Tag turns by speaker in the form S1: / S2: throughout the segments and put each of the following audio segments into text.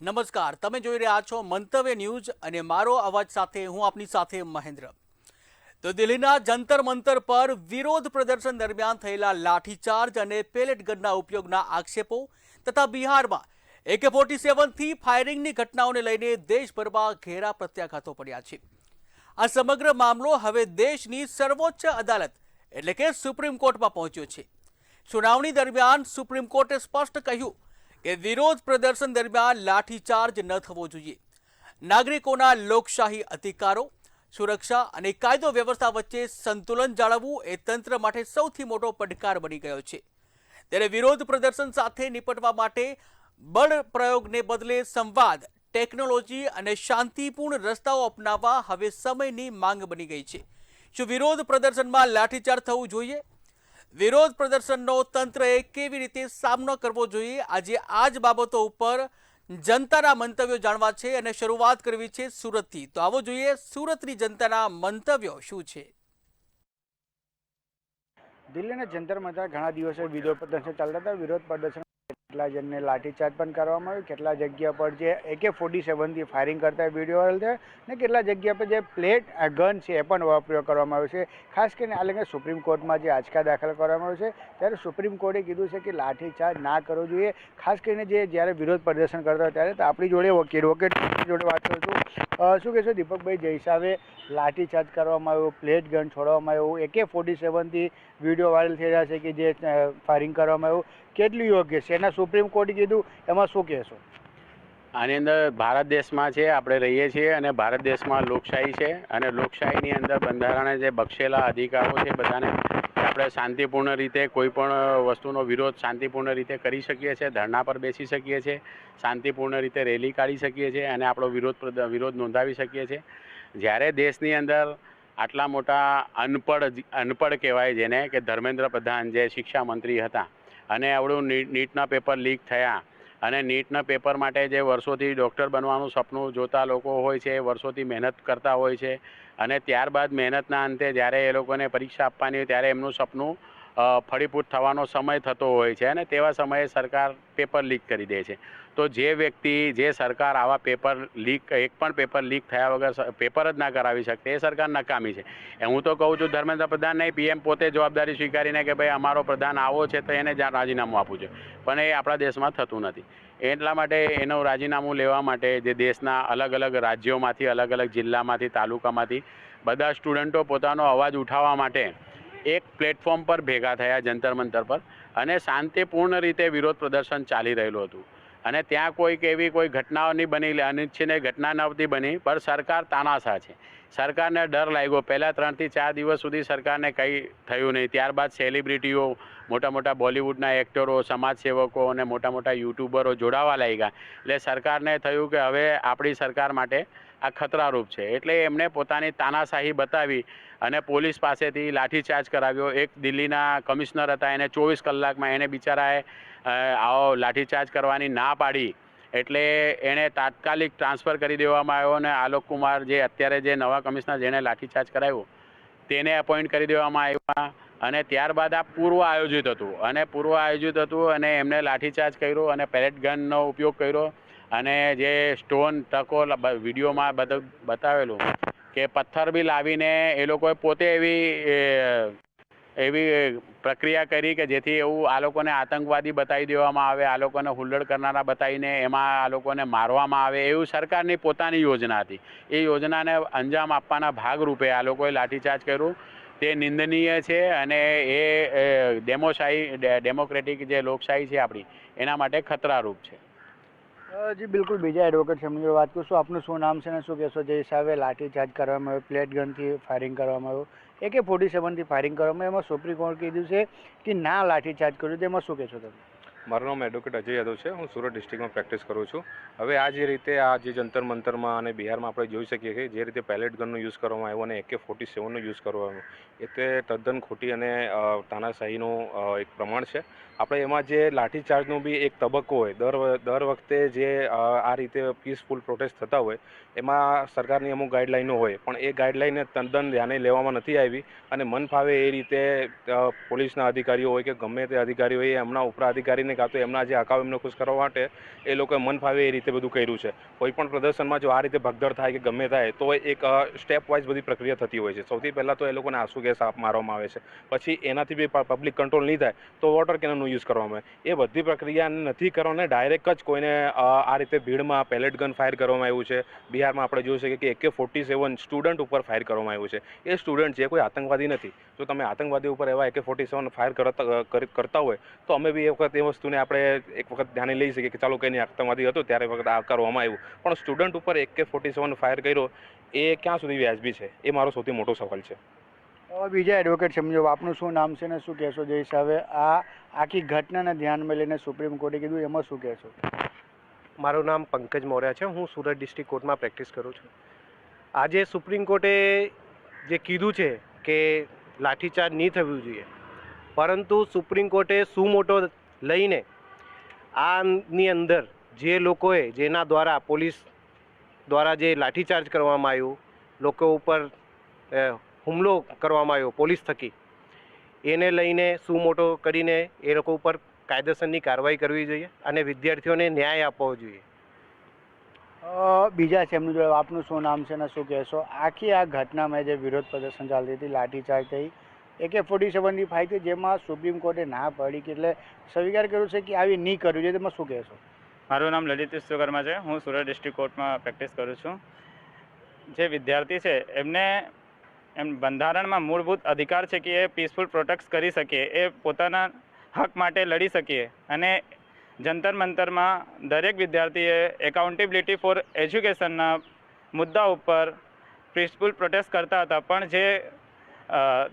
S1: નમસ્કાર, તમે જોઈ રહ્યા છો મંતવ્ય ન્યૂઝ અને મારો અવાજ સાથે હું આપની સાથે મહેન્દ્ર. તો દિલ્હીના જંતર મંતર પર વિરોધ પ્રદર્શન દરમિયાન થયેલા લાઠીચાર્જ અને પેલેટ ગનના ઉપયોગના આક્ષેપો તથા બિહારમાં AK-47 થી ફાયરિંગની ઘટનાઓને લઈને દેશભરમાં ઘેરા પ્રત્યાઘાતો પડ્યા છે. આ સમગ્ર મામલો હવે દેશની સર્વોચ્ચ અદાલત એટલે કે સુપ્રીમ કોર્ટમાં પહોંચ્યો છે. સુનાવણી દરમિયાન સુપ્રીમ કોર્ટે સ્પષ્ટ કહ્યું કે વિરોધ પ્રદર્શન દરમિયાન લાઠીચાર્જ ન થવો જોઈએ. નાગરિકોના લોકશાહી અધિકારો, સુરક્ષા અને કાયદો વ્યવસ્થા વચ્ચે સંતુલન જાળવવું એ તંત્ર માટે સૌથી મોટો પડકાર બની ગયો છે. ત્યારે વિરોધ પ્રદર્શન સાથે નિપટવા માટે બળ પ્રયોગને બદલે સંવાદ, ટેકનોલોજી અને શાંતિપૂર્ણ રસ્તાઓ અપનાવવા હવે સમયની માંગ બની ગઈ છે. શું વિરોધ પ્રદર્શનમાં લાઠીચાર્જ થવું જોઈએ? વિરોધ પ્રદર્શનનો તંત્રએ કેવી રીતે સામનો કરવો જોઈએ? આજે આ જ બાબતો ઉપર જનતાના મંતવ્યો જાણવા છે અને શરૂઆત કરવી છે સુરતથી. તો આવો જોઈએ સુરતની જનતાના મંતવ્યો શું છે.
S2: દિલ્હીના જંતર મંતર ઘણા દિવસે વિરોધ પ્રદર્શન ચાલતા હતા. વિરોધ પ્રદર્શન કેટલા જણને લાઠીચાર્જ પણ કરવામાં આવ્યું, કેટલા જગ્યા પર જે AK-47 થી ફાયરિંગ કરતા વિડીયો વાયરલ થયા ને કેટલા જગ્યા પર જે પ્લેટ ગન છે એ પણ પ્રયોગ કરવામાં આવ્યો છે. ખાસ કરીને આ લઈને સુપ્રીમ કોર્ટમાં જે આંચકા દાખલ કરવામાં આવ્યો છે ત્યારે સુપ્રીમ કોર્ટે કીધું છે કે લાઠીચાર્જ ના કરવો જોઈએ. ખાસ કરીને જ્યારે વિરોધ પ્રદર્શન કરતા હોય ત્યારે તો આપણી જોડે વકીલ જોડે વાત કરીશું. શું કહેશો દીપકભાઈ, જે હિસાબે લાઠીચાર્જ કરવામાં આવ્યો, પ્લેટ ગન છોડવામાં આવ્યું, AK-47 થી વિડીયો વાયરલ થઈ રહ્યા છે કે જે ફાયરિંગ કરવામાં આવ્યું, કેટલું યોગ્ય છે? એના સુપ્રીમ કોર્ટે કીધું, એમાં શું કહેશો?
S3: આની અંદર ભારત દેશમાં છે, આપણે રહીએ છીએ અને ભારત દેશમાં લોકશાહી છે અને લોકશાહીની અંદર બંધારણે જે બક્ષેલા અધિકારો છે બધાને આપણે શાંતિપૂર્ણ રીતે કોઈ પણ વસ્તુનો વિરોધ શાંતિપૂર્ણ રીતે કરી શકીએ છીએ, ધરણા પર બેસી શકીએ છીએ, શાંતિપૂર્ણ રીતે રેલી કાઢી શકીએ છીએ અને આપણો વિરોધ નોંધાવી શકીએ છીએ. જ્યારે દેશની અંદર આટલા મોટા અનપઢ કહેવાય જેને કે ધર્મેન્દ્ર પ્રધાન જે શિક્ષા મંત્રી હતા અને આવડું નીટના પેપર લીક થયા અને નીટના પેપર માટે જે વર્ષોથી ડૉક્ટર બનવાનું સપનું જોતા લોકો હોય છે, વર્ષોથી મહેનત કરતા હોય છે અને ત્યારબાદ મહેનતના અંતે જ્યારે એ લોકોને પરીક્ષા આપવાની હોય ત્યારે એમનું સપનું ફળીભૂત થવાનો સમય થતો હોય છે અને તેવા સમયે સરકાર પેપર લીક કરી દે છે. તો જે સરકાર આવા પેપર લીક, એક પણ પેપર લીક થયા વગર પેપર જ ના કરાવી શકતે એ સરકાર નકામી છે. હું તો કહું છું ધર્મેન્દ્ર પ્રધાન નહીં, PM પોતે જવાબદારી સ્વીકારીને કે ભાઈ અમારો પ્રધાન આવો છે તો એને રાજીનામું આપવું જોઈએ, પણ એ આપણા દેશમાં થતું નથી. એટલા માટે એનું રાજીનામું લેવા માટે જે દેશના અલગ અલગ રાજ્યોમાંથી, અલગ અલગ જિલ્લામાંથી, તાલુકામાંથી બધા સ્ટુડન્ટો પોતાનો અવાજ ઉઠાવવા માટે એક પ્લેટફોર્મ પર ભેગા થયા જંતર મંતર પર અને શાંતિપૂર્ણ રીતે વિરોધ પ્રદર્શન ચાલી રહેલું હતું અને ત્યાં કોઈક એવી કોઈ ઘટનાઓ નહીં બની, અનિચ્છનીય ઘટના નહોતી બની, પણ સરકાર તાનાશા છે. સરકારને ડર લાગ્યો. પહેલાં 3 થી 4 દિવસ સુધી સરકારને કંઈ થયું નહીં. ત્યારબાદ સેલિબ્રિટીઓ, મોટા મોટા બોલિવૂડના એક્ટરો, સમાજસેવકો અને મોટા મોટા યુટ્યુબરો જોડાવા લાગ્યા. એટલે સરકારને થયું કે હવે આપણી સરકાર માટે આ ખતરારૂપ છે. એટલે એમણે પોતાની તાનાશાહી બતાવી અને પોલીસ પાસેથી લાઠીચાર્જ કરાવ્યો. એક દિલ્હીના કમિશનર હતા, એને 24 કલાકમાં એને બિચારાએ આવો લાઠીચાર્જ કરવાની ના પાડી એટલે એણે તાત્કાલિક ટ્રાન્સફર કરી દેવામાં આવ્યો અને આલોક કુમાર જે અત્યારે જે નવા કમિશનર જેણે લાઠીચાર્જ કરાવ્યો તેને અપોઇન્ટ કરી દેવામાં આવ્યા અને ત્યારબાદ આ પૂર્વ આયોજિત હતું અને એમને લાઠીચાર્જ કર્યો અને પેલેટ ગનનો ઉપયોગ કર્યો અને જે સ્ટોન ટકો વિડીયોમાં બધું બતાવેલું કે પથ્થર બી લાવીને એ લોકોએ પોતે એવી પ્રક્રિયા કરી કે જેથી એવું આ લોકોને આતંકવાદી બતાવી દેવામાં આવે, આ લોકોને હુલ્લડ કરનારા બતાવીને એમાં આ લોકોને મારવામાં આવે, એવું સરકારની પોતાની યોજના હતી. એ યોજનાને અંજામ આપવાના ભાગરૂપે આ લોકોએ લાઠીચાર્જ કર્યું. તે નિંદનીય છે અને એ ડેમોક્રેટિક જે લોકશાહી છે આપણી એના માટે ખતરારૂપ છે.
S2: જી બિલકુલ. બીજા એડવોકેટ સામે વાત કરશું. આપનું શું નામ છે અને શું કહેશો? જે હિસાબે લાઠીચાર્જ કરવામાં આવ્યો, પ્લેટ ગનથી ફાયરિંગ કરવામાં આવ્યું, AK-47 થી ફાયરિંગ કરવામાં, એમાં સુપ્રીમ કોર્ટ કીધું છે કે ના લાઠીચાર્જ કર્યું, તેમાં શું કહેશો તમે?
S4: મારું નામ એડવોકેટ અજય યાદવ છે. હું સુરત ડિસ્ટ્રિક્ટમાં પ્રેક્ટિસ કરું છું. હવે આ જે રીતે આ જે જંતર મંતરમાં અને બિહારમાં આપણે જોઈ શકીએ કે જે રીતે પેલેટ ગનનો યુઝ કરવામાં આવ્યો અને AK-47નો યુઝ કરવામાં આવ્યો એ તે તદ્દન ખોટી અને તાનાશાહીનું એક પ્રમાણ છે. આપણે એમાં જે લાઠીચાર્જનો બી એક તબક્કો હોય, દર વખતે જે આ રીતે પીસફુલ પ્રોટેસ્ટ થતા હોય એમાં સરકારની અમુક ગાઈડલાઈનો હોય, પણ એ ગાઈડલાઈને તદ્દન ધ્યાને લેવામાં નથી આવી અને મન ફાવે એ રીતે પોલીસના અધિકારીઓ હોય કે ગમે તે અધિકારીઓ હોય એમના ઉપરા અધિકારીને કરીને કાં તો એમના જે હકાવ એમને ખુશ કરવા માટે એ લોકોએ મન ફાવે એ રીતે બધું કર્યું છે. કોઈ પણ પ્રદર્શનમાં જો આ રીતે ભગદડ થાય કે ગમે થાય તો એક સ્ટેપ વાઇઝ બધી પ્રક્રિયા થતી હોય છે. સૌથી પહેલાં તો એ લોકોને આંસુ ગેસ મારવામાં આવે છે, પછી એનાથી બી પબ્લિક કંટ્રોલ નહીં થાય તો વોટર કેનનનો યુઝ કરવામાં આવે. એ બધી પ્રક્રિયા નથી કરવાને ડાયરેક્ટ જ કોઈને આ રીતે ભીડમાં પેલેટ ગન ફાયર કરવામાં આવ્યું છે. બિહારમાં આપણે જોઈ શકીએ કે AK-47 સ્ટુડન્ટ ઉપર ફાયર કરવામાં આવ્યું છે. એ સ્ટુડન્ટ છે, કોઈ આતંકવાદી નથી. જો તમે આતંકવાદી ઉપર એવા AK-47 ફાયર કરતા હોય તો અમે બી એ વખત એ વસ્તુને આપણે એક વખત ધ્યાને લઈ શકીએ કે ચાલો કંઈ નહીં, આતંકવાદી હતો ત્યારે વખત આ કરવામાં આવ્યું, પણ સ્ટુડન્ટ ઉપર AK-47 ફાયર કર્યો એ ક્યાં સુધી વ્યાજબી છે, એ મારો સૌથી મોટો સવાલ છે.
S2: બીજા એડવોકેટ સમજો, આપનું શું નામ છે ને શું કહેશો જય સાહેબે આ આખી ઘટનાને ધ્યાનમાં લઈને સુપ્રીમ કોર્ટે કીધું, એમાં શું કહેશો?
S5: મારું નામ પંકજ મૌર્ય છે. હું સુરત ડિસ્ટ્રિક્ટ કોર્ટમાં પ્રેક્ટિસ કરું છું. આજે સુપ્રીમ કોર્ટે જે કીધું છે કે લાઠીચાર્જ નહીં થવું જોઈએ, પરંતુ સુપ્રીમ કોર્ટે શું મોટો લઈને આની અંદર જે લોકોએ જેના દ્વારા પોલીસ દ્વારા જે લાઠીચાર્જ કરવામાં આવ્યું, લોકો ઉપર હુમલો કરવામાં આવ્યો પોલીસ થકી, એને લઈને શું મોટો કરીને એ લોકો ઉપર કાયદેસરની કાર્યવાહી કરવી જોઈએ અને વિદ્યાર્થીઓને ન્યાય આપવો જોઈએ.
S2: બીજા છે એમનું જોડે, આપનું શું નામ છે ને શું કહેશો? આખી આ ઘટનામાં જે વિરોધ પ્રદર્શન ચાલતી હતી, લાઠીચાર્જ થઈ, AK-47 ફાઇટ થઈ, જેમાં સુપ્રીમ કોર્ટે ના પાડી કે એટલે સ્વીકાર કર્યું છે કે આવી નહીં કરવું જોઈએ, તેમાં શું કહેશો?
S6: મારું નામ લલિત વિશ્વકર્મા છે. હું સુરત ડિસ્ટ્રિક્ટ કોર્ટમાં પ્રેક્ટિસ કરું છું. જે વિદ્યાર્થી છે એમને બંધારણમાં મૂળભૂત અધિકાર છે કે એ પીસફુલ પ્રોટેસ્ટ કરી શકીએ, એ પોતાના હક માટે લડી શકીએ, અને જંતર મંતરમાં દરેક વિદ્યાર્થીએ એકાઉન્ટેબિલિટી ફોર એજ્યુકેશનના મુદ્દા ઉપર પીસફુલ પ્રોટેસ્ટ કરતા હતા, પણ જે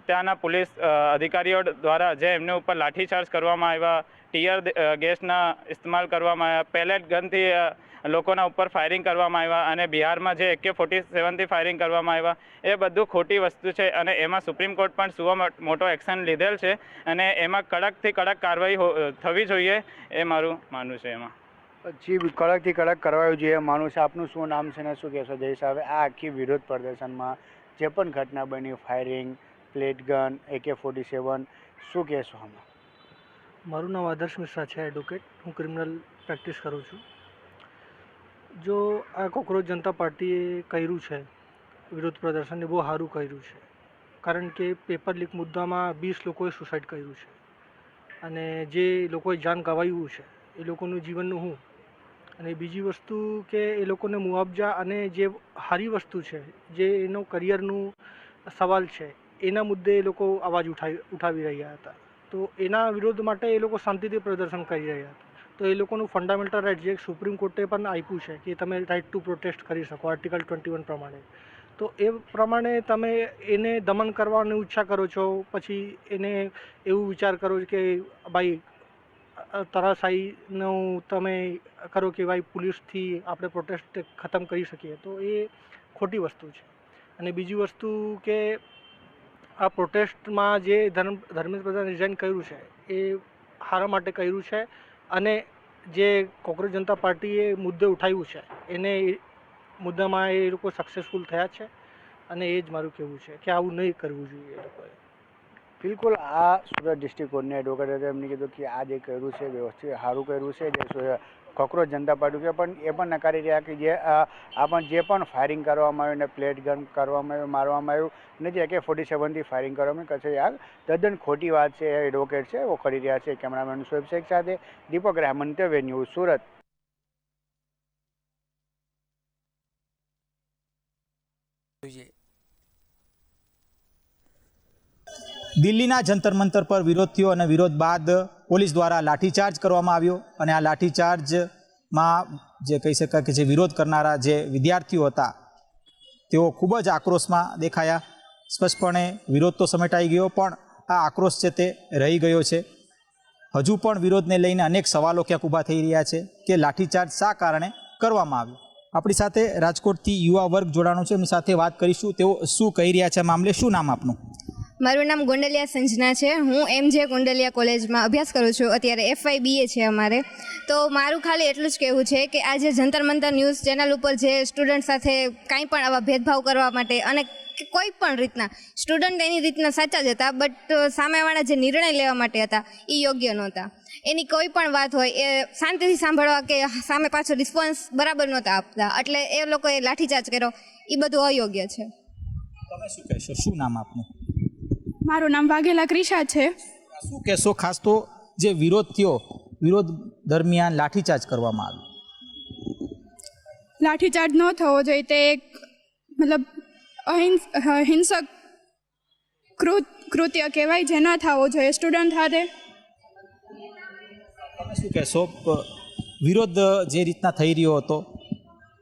S6: ત્યાંના પોલીસ અધિકારીઓ દ્વારા જે એમને ઉપર લાઠીચાર્જ કરવામાં આવ્યા, ટીયર ગેસના ઇસ્તેમાલ કરવામાં આવ્યા, પેલેટ ગનથી લોકોના ઉપર ફાયરિંગ કરવામાં આવ્યા, અને બિહારમાં જે AK-47થી ફાયરિંગ કરવામાં આવ્યા, એ બધું ખોટી વસ્તુ છે, અને એમાં સુપ્રીમ કોર્ટ પણ સુવા મોટો એક્શન લીધેલ છે, અને એમાં કડકથી કડક કાર્યવાહી થવી જોઈએ, એ મારું માનવું છે. એમાં
S2: પછી કડકથી કડક કરવાયું જોઈએ માનવું છે. આપનું શું નામ છે ને શું કહેશો જય સાહેબ? આ આખી વિરોધ પ્રદર્શનમાં જે પણ ઘટના બની, ફાયરિંગ, પ્લેટ ગન, AK-47, શું કહેશો આમાં?
S7: મારું નામ આદર્શ મિશ્રા છે, એડવોકેટ. હું ક્રિમિનલ પ્રેક્ટિસ કરું છું. જો આ કોકરોચ જનતા પાર્ટીએ કર્યું છે વિરોધ પ્રદર્શન, એ બહુ સારું કર્યું છે, કારણ કે પેપર લીક મુદ્દામાં 20 લોકોએ સુસાઇડ કર્યું છે, અને જે લોકોએ જાન ગવાયું છે એ લોકોનું જીવનનું શું, અને બીજી વસ્તુ કે એ લોકોને મુઆવજા અને જે સારી વસ્તુ છે, જે એનો કરિયરનું સવાલ છે, એના મુદ્દે એ લોકો અવાજ ઉઠાવી રહ્યા હતા. તો એના વિરોધ માટે એ લોકો શાંતિથી પ્રદર્શન કરી રહ્યા હતા. તો એ લોકોનું ફંડામેન્ટલ રાઇટ જે સુપ્રીમ કોર્ટે પણ આપ્યું છે કે તમે રાઇટ ટુ પ્રોટેસ્ટ કરી શકો આર્ટિકલ 21 પ્રમાણે, તો એ પ્રમાણે તમે એને દમન કરવાની ઈચ્છા કરો છો, પછી એને એવું વિચાર કરો કે ભાઈ તરાશાહીનું તમે કરો કે ભાઈ પોલીસથી આપણે પ્રોટેસ્ટ ખતમ કરી શકીએ, તો એ ખોટી વસ્તુ છે. અને બીજી વસ્તુ કે આ પ્રોટેસ્ટમાં જે ધર્મેન્દ્ર પ્રધાન રિઝાઇન કર્યું છે એ સારા માટે કર્યું છે, અને જે કોકરોચ જનતા પાર્ટીએ મુદ્દે ઉઠાવ્યું છે એને મુદ્દામાં એ લોકો સક્સેસફુલ થયા છે, અને એ જ મારું કહેવું છે કે આવું નહીં કરવું જોઈએ એ લોકોએ.
S2: બિલકુલ, આ સુરત ડિસ્ટ્રિક્ટ કોર્ટના એડવોકેટ હતા, એમને કીધું કે આ જે કર્યું છે વ્યવસ્થિત સારું કર્યું છે, જે કોકરોચ જનતા પાર્ટી છે, પણ એ પણ નકારી રહ્યા કે જે પણ ફાયરિંગ કરવામાં આવ્યું ને પ્લેટ ગન કરવામાં આવ્યું, મારવામાં આવ્યું, અને જે AK-47થી ફાયરિંગ કરવામાં કશે યાર તદ્દન ખોટી વાત છે. એડવોકેટ છે એ કરી રહ્યા છે. કેમેરામેન શોએબ શેખ સાથે દીપક રાય, મંતવ્ય ન્યૂઝ, સુરત.
S8: દિલ્હીના જંતર મંતર પર વિરોધ થયો, અને વિરોધ બાદ પોલીસ દ્વારા લાઠીચાર્જ કરવામાં આવ્યો, અને આ લાઠીચાર્જમાં જે કહી શકાય કે જે વિરોધ કરનારા જે વિદ્યાર્થીઓ હતા તેઓ ખૂબ જ આક્રોશમાં દેખાયા. સ્પષ્ટપણે વિરોધ તો સમેટાઈ ગયો, પણ આ આક્રોશ છે તે રહી ગયો છે. હજુ પણ વિરોધને લઈને અનેક સવાલો ક્યાંક ઊભા થઈ રહ્યા છે કે લાઠીચાર્જ શા કારણે કરવામાં આવ્યો. આપણી સાથે રાજકોટથી યુવા વર્ગ જોડાણો છે, એમની સાથે વાત કરીશું, તેઓ શું કહી રહ્યા છે આ મામલે. શું નામ આપનું?
S9: મારું નામ ગોંડલિયા સંજના છે. હું MJ ગોંડલિયા કોલેજમાં અભ્યાસ કરું છું. અત્યારે FY BA છે અમારે. તો મારું ખાલી એટલું જ કહેવું છે કે આ જે જંતર મંતર ન્યૂઝ ચેનલ ઉપર જે સ્ટુડન્ટ સાથે કાંઈ પણ આવા ભેદભાવ કરવા માટે અને કોઈ પણ રીતના સ્ટુડન્ટ એની રીતના સાચા જ હતા, બટ સામેવાળા જે નિર્ણય લેવા માટે હતા એ યોગ્ય નહોતા. એની કોઈ પણ વાત હોય એ શાંતિથી સાંભળવા કે સામે પાછો રિસ્પોન્સ બરાબર નહોતા આપતા, એટલે એ લોકોએ લાઠીચાર્જ કર્યો. એ બધું અયોગ્ય છે.
S8: તમે શું કહેશો? શું નામ આપનું?
S10: મારું નામ વાઘેલા ક્રિશા છે.
S8: શું કહેશો? ખાસ તો જે વિરોધ થયો, વિરોધ દરમિયાન લાઠીચાર્જ કરવામાં આવ્યો.
S10: લાઠીચાર્જ ન થવો જોઈએ, તે એક મતલબ હિંસક કૃત્ય કહેવાય, જે ન થવો જોઈએ સ્ટુડન્ટ સાથે.
S8: તમે શું કહેશો? વિરોધ જે રીતના થઈ રહ્યો હતો,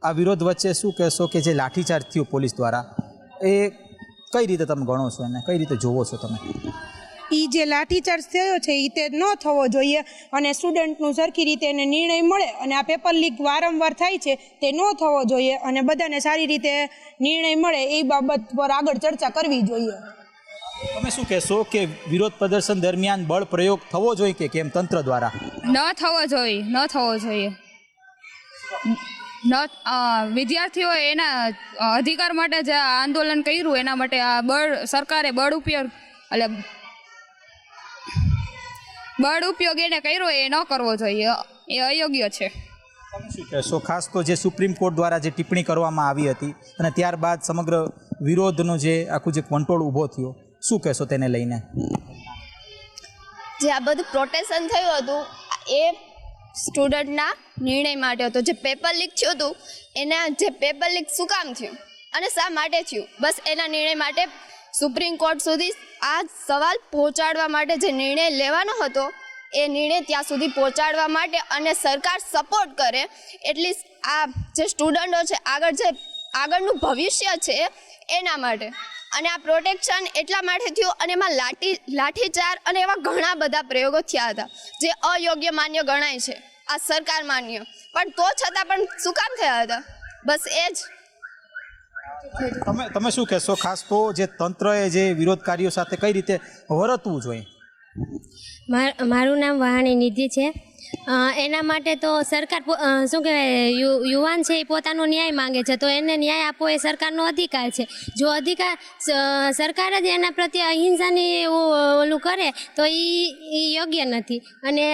S8: આ વિરોધ વચ્ચે શું કહેશો કે જે લાઠીચાર્જ થયો પોલીસ દ્વારા, એ કઈ રીતે તમે ગણો છો અને કઈ રીતે જોવો છો તમે?
S11: એ જે લાઠીચાર્જ થયો છે એ તે ન થવો જોઈએ, અને સ્ટુડન્ટનું સરખી રીતે એને નિર્ણય મળે, અને આ પેપર લીક વારંવાર થાય છે તે ન થવો જોઈએ, અને બધાને સારી રીતે નિર્ણય મળે એ બાબત પર આગળ ચર્ચા કરવી જોઈએ.
S8: તમે શું કહેશો કે વિરોધ પ્રદર્શન દરમિયાન બળ પ્રયોગ થવો જોઈએ કે કેમ તંત્ર દ્વારા?
S12: ન થવો જોઈએ. વિદ્યાર્થીઓએ એના અધિકાર માટે જે આંદોલન કર્યું એના માટે આ સરકારે બળ ઉપયોગ એને કર્યો એ ન કરવો જોઈએ, એ અયોગ્ય છે.
S8: તમે શું કહેશો? ખાસ તો જે સુપ્રીમ કોર્ટ દ્વારા જે ટિપ્પણી કરવામાં આવી હતી અને ત્યારબાદ સમગ્ર વિરોધનો જે આખું જે કંટ્રોલ ઊભો થયો, શું કહેશો તેને લઈને?
S9: જે આ બધું પ્રોટેસ્શન થયું હતું એ સ્ટુડન્ટના નિર્ણય માટે હતો. જે પેપર લીક થયું હતું એના જે પેપર લીક શું કામ થયું અને શા માટે થયું, બસ એના નિર્ણય માટે સુપ્રીમ કોર્ટ સુધી આ સવાલ પહોંચાડવા માટે જે નિર્ણય લેવાનો હતો એ નિર્ણય ત્યાં સુધી પહોંચાડવા માટે, અને સરકાર સપોર્ટ કરે એટલી આ જે સ્ટુડન્ટો છે આગળનું ભવિષ્ય છે એના માટે. અને આ પ્રોટેક્શન એટલા માટે થયું, અને એમાં લાઠીચાર્જ અને એવા ઘણા બધા પ્રયોગો થયા હતા જે અયોગ્ય માન્ય ગણાય છે, આ સરકાર માન્ય, પણ તો છતાં પણ શું કામ થયા હતા, બસ એ જ.
S8: તમે શું કહેશો? ખાસ તો જે તંત્રએ જે વિરોધકારીઓ સાથે કઈ રીતે વર્તવું જોઈએ?
S13: મારું નામ વહાણી નિધિ છે. એના માટે તો સરકાર શું કહેવાય, યુવાન છે એ પોતાનો ન્યાય માંગે છે, તો એને ન્યાય આપવો એ સરકારનો અધિકાર છે. જો સરકાર જ એના પ્રત્યે અહિંસાની ઓલું કરે તો એ યોગ્ય નથી. અને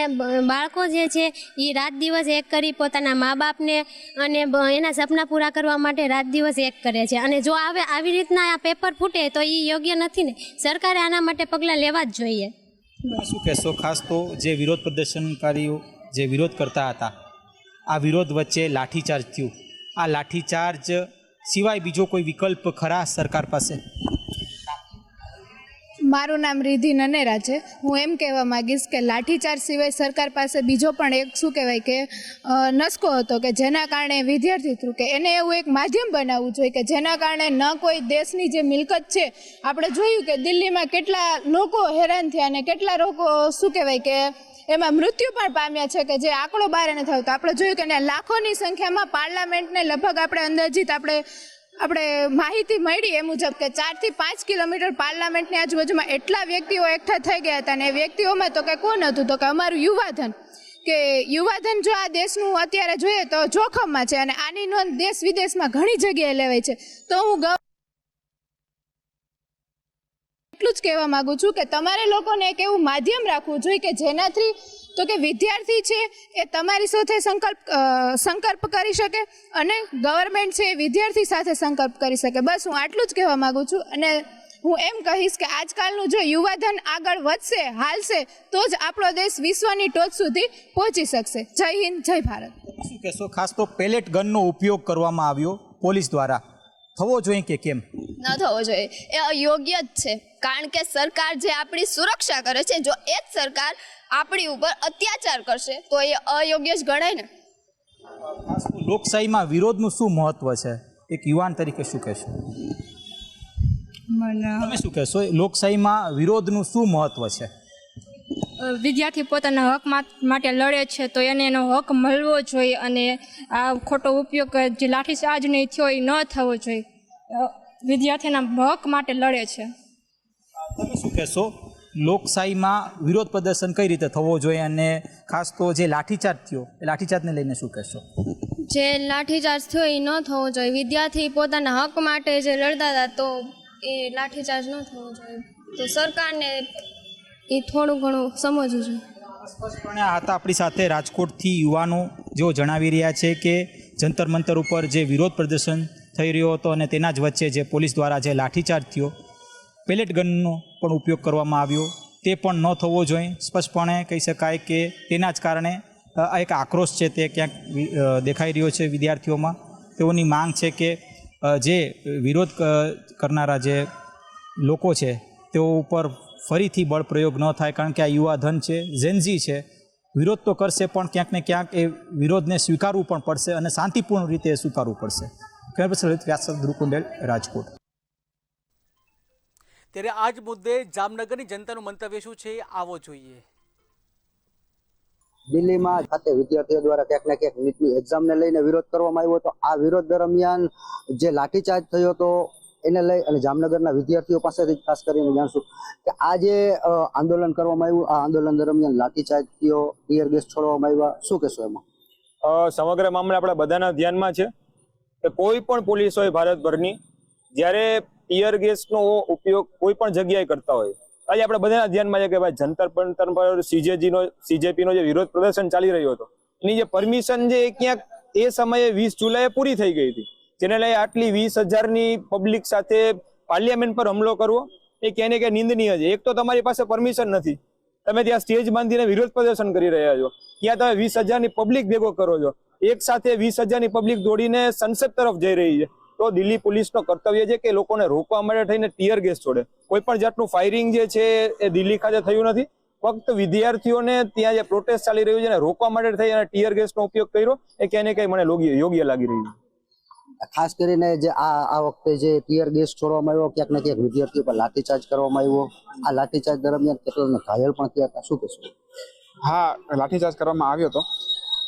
S13: બાળકો જે છે એ રાત દિવસ એક કરી પોતાના મા બાપને અને એના સપના પૂરા કરવા માટે રાત દિવસ એક કરે છે, અને જો આવી રીતના આ પેપર ફૂટે તો એ યોગ્ય નથી ને. સરકારે આના માટે પગલાં લેવા જ જોઈએ.
S8: શું કહેશો? ખાસ તો જે વિરોધ પ્રદર્શનકારીઓ જે વિરોધ કરતા હતા, આ વિરોધ વચ્ચે લાઠીચાર્જ થયું, આ લાઠીચાર્જ સિવાય બીજો કોઈ વિકલ્પ ખરા સરકાર પાસે?
S10: મારું નામ રિધિ નનેરા છે. હું એમ કહેવા માગીશ કે લાઠીચાર્જ સિવાય સરકાર પાસે બીજો પણ એક શું કહેવાય કે નસ્કો હતો કે જેના કારણે વિદ્યાર્થી થ્રુ કે એને એવું એક માધ્યમ બનાવવું જોઈએ કે જેના કારણે ન કોઈ દેશની જે મિલકત છે, આપણે જોયું કે દિલ્હીમાં કેટલા લોકો હેરાન થયા અને કેટલા લોકો શું કહેવાય કે એમાં મૃત્યુ પણ પામ્યા છે, કે જે આંકડો બહાર નથી થયો. તો આપણે જોયું કે લાખોની સંખ્યામાં પાર્લામેન્ટને લગભગ આપણે અંદાજિત આપણે માહિતી મળી એ મુજબ કે 4 થી 5 કિલોમીટર પાર્લામેન્ટની આજુબાજુમાં એટલા વ્યક્તિઓ એકઠા થઈ ગયા હતા, અને એ વ્યક્તિઓમાં તો કે કોણ હતું, તો કે અમારું યુવાધન, કે યુવાધન જો આ દેશનું અત્યારે જોઈએ તો જોખમમાં છે, અને આની નોંધ દેશ વિદેશમાં ઘણી જગ્યાએ લેવાય છે. તો હું એટલું જ કહેવા માંગુ છું કે તમારે લોકોને એક એવું માધ્યમ રાખવું જોઈએ કે જેનાથી તો કે વિદ્યાર્થી છે એ તમારી સાથે સંકલ્પ કરી શકે, અને ગવર્મેન્ટ છે એ વિદ્યાર્થી સાથે સંકલ્પ કરી શકે. બસ હું આટલું જ કહેવા માંગુ છું. અને હું એમ કહીશ કે આજકાલનું જો યુવાધન આગળ વધશે, હાલશે, તો જ આપણો દેશ વિશ્વની ટોચ સુધી પહોંચી શકશે. જય હિન્દ, જય ભારત.
S8: શું કહેશો? ખાસ તો પેલેટ ગનનો ઉપયોગ કરવામાં આવ્યો પોલીસ દ્વારા, થવો જોઈએ કે કેમ?
S9: ન થવો જોઈએ, એ અયોગ્ય જ છે. કારણ કે સરકાર જે આપણી સુરક્ષા કરે છે, જો એ જ સરકાર આપણી ઉપર અત્યાચાર કરશે તો એ અયોગ્ય જ ગણાય ને.
S8: ખાસ તો લોકશાહીમાં વિરોધનું શું મહત્વ છે, એક યુવાન તરીકે શું કહેશો? તમે શું કહેશો? લોકશાહીમાં વિરોધનું શું મહત્વ છે?
S12: વિદ્યાર્થી પોતાના હક માટે લડે છે તો એને એનો હક મળવો જોઈએ, અને આ ખોટો ઉપયોગ જે લાઠીચાર્જ નહીં થયો એ ન થવો જોઈએ. વિદ્યાર્થીના હક માટે લડે છે.
S8: તમે શું કહેશો? લોકશાહીમાં વિરોધ પ્રદર્શન કઈ રીતે થવો જોઈએ, અને ખાસ તો જે લાઠીચાર્જ થયો એ લાઠીચાર્જને લઈને શું કહેશો?
S9: જે લાઠીચાર્જ થયો એ ન થવો જોઈએ. વિદ્યાર્થી પોતાના હક માટે જે લડતા હતા તો એ લાઠીચાર્જ ન થવો જોઈએ. તો સરકારને એ થોડું ઘણું સમજવું જોઈએ.
S8: સ્પષ્ટપણે આ હતા આપણી સાથે રાજકોટથી યુવાનો જેઓ જણાવી રહ્યા છે કે જંતર મંતર ઉપર જે વિરોધ પ્રદર્શન થઈ રહ્યો હતો અને તેના જ વચ્ચે જે પોલીસ દ્વારા જે લાઠીચાર્જ થયો, પેલેટ ગનનો પણ ઉપયોગ કરવામાં આવ્યો, તે પણ ન થવો જોઈએ. સ્પષ્ટપણે કહી શકાય કે તેના જ કારણે આ એક આક્રોશ છે તે ક્યાંક દેખાઈ રહ્યો છે વિદ્યાર્થીઓમાં. તેઓની માંગ છે કે જે વિરોધ કરનારા જે લોકો છે તેઓ ઉપર ફરીથી બળ પ્રયોગ ન થાય, કારણ કે આ યુવા ધન છે, ઝેનઝી છે, વિરોધ તો કરશે પણ ક્યાંક ને ક્યાંક એ વિરોધને સ્વીકારવું પણ પડશે અને શાંતિપૂર્ણ રીતે સ્વીકારવું પડશે. ધ્રુકુંડેલ, રાજકોટ.
S1: ત્યારે આ જ મુદ્દે જામનગરની જનતાનું મંતવ્ય શું છે આવો જોઈએ.
S14: દિલ્હીમાં ખાતે વિદ્યાર્થીઓ દ્વારા ક્યાંક ને ક્યાંક નીટની એક્ઝામને લઈને વિરોધ કરવામાં આવ્યો હતો. આ વિરોધ દરમિયાન જે લાઠીચાર્જ થયો હતો એને લઈ અને જામનગરના વિદ્યાર્થીઓ પાસેથી ખાસ કરીને જાણશું કે આ જે આંદોલન કરવામાં આવ્યું, આ આંદોલન દરમિયાન લાઠીચાર્જ થયો, ટીયર ગેસ છોડવામાં આવ્યા, શું કહેશો એમાં?
S15: સમગ્ર મામલે આપણા બધાના ધ્યાનમાં છે કે કોઈ પણ પોલીસ હોય ભારતભરની, જ્યારે ટીયર ગેસનો ઉપયોગ કોઈ પણ જગ્યાએ કરતા હોય, આજે આપણે બધાના ધ્યાનમાં છે કે ભાઈ જંતર મંતર પર સીજેપીનો જે વિરોધ પ્રદર્શન ચાલી રહ્યો હતો એની જે પરમિશન છે એ ક્યાંક એ સમયે 20 જુલાઈએ પૂરી થઈ ગઈ હતી, જેને લઈ આટલી 20,000ની પબ્લિક સાથે પાર્લિયામેન્ટ પર હુમલો કરવો એ ક્યાંય ને ક્યાંય નિંદનીય છે. એક તો તમારી પાસે પરમિશન નથી, તમે ત્યાં સ્ટેજ બાંધીને વિરોધ પ્રદર્શન કરી રહ્યા છો, ત્યાં તમે 20,000ની પબ્લિક ભેગો કરો છો, એક સાથે 20,000ની પબ્લિક દોડીને સંસદ તરફ જઈ રહી છે. તો દિલ્હી પોલીસનો કર્તવ્ય છે કે લોકોને રોકવા માટે થઈને ટીયર ગેસ છોડે. કોઈ પણ જાતનું ફાયરિંગ જે છે એ દિલ્હી ખાતે થયું નથી, ફક્ત વિદ્યાર્થીઓને ત્યાં જે પ્રોટેસ્ટ ચાલી રહ્યું છે એને રોકવા માટે થઈ અને ટીયર ગેસનો ઉપયોગ કર્યો એ ક્યાંય ને ક્યાંય મને યોગ્ય લાગી રહ્યું છે.
S14: ખાસ કરીને જે આ વખતે જે ટીયર ગેસ છોડવામાં આવ્યો, ક્યાંક ને ક્યાંક વિદ્યાર્થીઓ પર લાઠીચાર્જ કરવામાં આવ્યો, આ લાઠીચાર્જ દરમિયાન કેટલાને ઘાયલ પણ થયા હતા, શું કહેશો?
S16: હા, લાઠીચાર્જ કરવામાં આવ્યો હતો,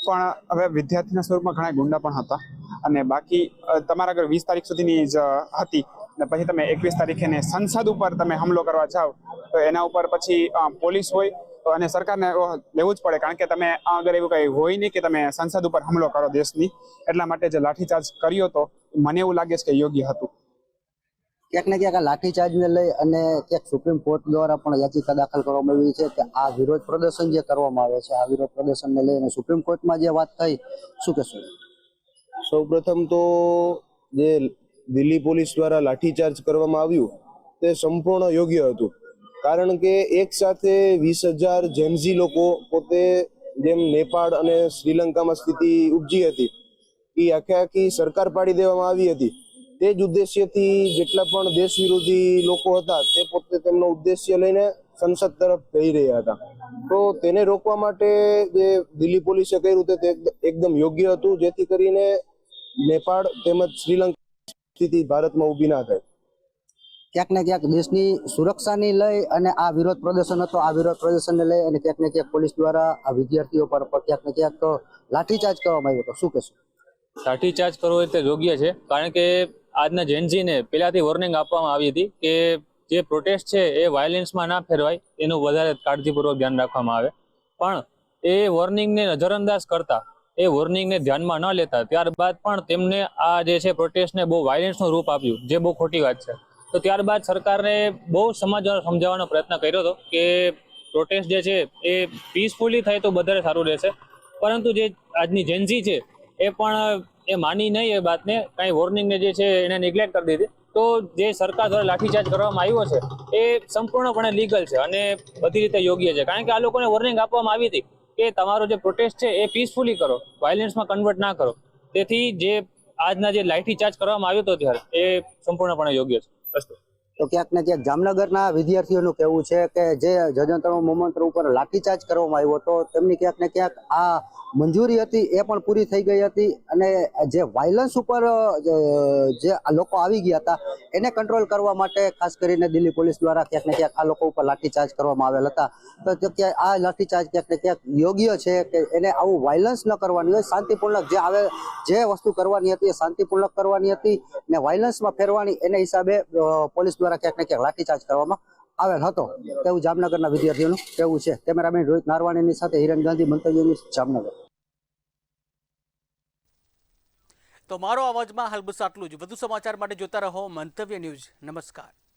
S16: પણ હવે વિદ્યાર્થીના સ્વરૂપમાં ઘણા ગુંડા પણ હતા અને બાકી તમારા આગળ 20 તારીખ સુધીની જ હતી અને પછી તમે 21 તારીખે સંસદ ઉપર તમે હુમલો કરવા જાઓ તો એના ઉપર પછી પોલીસ હોય અને સરકારને લેવું જ પડે, કારણ કે તમે અગર એવું કંઈ હોય નહીં કે તમે સંસદ ઉપર હુમલો કરો દેશની. એટલા માટે જે લાઠીચાર્જ કર્યો તો મને એવું લાગે છે કે યોગ્ય હતું.
S14: ક્યાંક ને ક્યાંક આ લાઠીચાર્જને લઈ અને ક્યાંક સુપ્રીમ કોર્ટ દ્વારા પણ યાચિકા દાખલ કરવામાં આવી છે કે આ વિરોધ પ્રદર્શન જે કરવામાં આવે છે, આ વિરોધ પ્રદર્શનને લઈને સુપ્રીમ કોર્ટમાં જે વાત થઈ, શું કહેશો?
S17: સૌપ્રથમ તો જે દિલ્હી પોલીસ દ્વારા લાઠીચાર્જ કરવામાં આવ્યું તે સંપૂર્ણ યોગ્ય હતું, કારણ કે એક સાથે 20,000 જેન્ઝી લોકો પોતે જેમ નેપાળ અને શ્રીલંકામાં સ્થિતિ ઉપજી હતી એ આખી સરકાર પાડી દેવામાં આવી હતી. તે જ ઉદ્દેશ્યથી જેટલા પણ દેશ વિરોધી લોકો હતા તે પોતે તેમનો ઉદ્દેશ્ય લઈને સંસદ તરફ જઈ રહ્યા હતા. તો તેને રોકવા માટે જે દિલ્હી પોલીસે કર્યું તે એકદમ યોગ્ય હતું, જેથી કરીને નેપાળ તેમજ શ્રીલંકા સ્થિતિ ભારતમાં ઊભી ના થાય.
S14: ક્યાંક ને ક્યાંક દેશની સુરક્ષાની લઈ અને આ વિરોધ પ્રદર્શન હતો, આ વિરોધ પ્રદર્શનને લઈ અને ક્યાંક ને ક્યાંક પોલીસ દ્વારા આ વિદ્યાર્થીઓ પર ક્યાંક ને ક્યાંક લાઠીચાર્જ કરવામાં આવ્યો હતો, શું કહેશો?
S18: લાઠીચાર્જ કરવો એ તે યોગ્ય છે, કારણ કે આજના જેનઝીને પહેલાથી વોર્નિંગ આપવામાં આવી હતી કે જે પ્રોટેસ્ટ છે એ વાયલેન્સમાં ના ફેરવાય, એનું વધારે કાળજીપૂર્વક ધ્યાન રાખવામાં આવે. પણ એ વોર્નિંગને નજરઅંદાજ કરતા, એ વોર્નિંગને ધ્યાનમાં ન લેતા, ત્યારબાદ પણ તેમને આ જે છે પ્રોટેસ્ટને બહુ વાયલેન્સનું રૂપ આપ્યું, જે બહુ ખોટી વાત છે. તો ત્યારબાદ સરકારે બહુ સમજાવવાનો પ્રયત્ન કર્યો હતો કે પ્રોટેસ્ટ જે છે એ પીસફુલી થાય તો વધારે સારું રહેશે. પરંતુ જે આજની જેનઝી છે એ પણ એ માની નહીં એ વાતને, કાંઈ વોર્નિંગને જે છે એને નિગ્લેક્ટ કરી દીધી. તો જે સરકાર દ્વારા લાઠીચાર્જ કરવામાં આવ્યો છે એ સંપૂર્ણપણે લીગલ છે અને બધી રીતે યોગ્ય છે, કારણ કે આ લોકોને વોર્નિંગ આપવામાં આવી હતી કે તમારો જે પ્રોટેસ્ટ છે એ પીસફુલી કરો, વાયલેન્સમાં કન્વર્ટ ના કરો. તેથી જે આજના જે લાઠીચાર્જ કરવામાં આવ્યો હતો ત્યારે એ સંપૂર્ણપણે યોગ્ય છે.
S14: તો ક્યાંક ને ક્યાંક જામનગરના વિદ્યાર્થીઓનું કહેવું છે કે જે જજંતર મંતર ઉપર લાઠીચાર્જ કરવામાં આવ્યો હતો તેમની ક્યાંક ને ક્યાંક આ મંજૂરી હતી એ પણ પૂરી થઈ ગઈ હતી અને જે વાયલન્સ ઉપર જે લોકો આવી ગયા હતા એને કંટ્રોલ કરવા માટે ખાસ કરીને દિલ્હી પોલીસ દ્વારા ક્યાંક ને ક્યાંક આ લોકો ઉપર લાઠીચાર્જ કરવામાં આવેલ હતા. તો આ લાઠીચાર્જ ક્યાંક ને ક્યાંક યોગ્ય છે કે એને આવું વાયલન્સ ન કરવાની હોય, શાંતિપૂર્ણક જે વસ્તુ કરવાની હતી એ શાંતિપૂર્ણક કરવાની હતી ને વાયલન્સમાં ફેરવાની એને હિસાબે પોલીસ દ્વારા ક્યાંક ને ક્યાંક લાઠીચાર્જ કરવામાં આવેલ હતો તેવું જામનગરના વિદ્યાર્થીઓનું કહેવું છે. કેમેરામેન રોહિત નારવાણીની સાથે હિરેન ગાંધી, મંતવ્ય ન્યૂઝ, જામનગર.
S1: તો મારો અવાજમાં હાલ બસ આટલું જ. વધુ સમાચાર માટે જોતા રહો મંતવ્ય ન્યૂઝ. નમસ્કાર.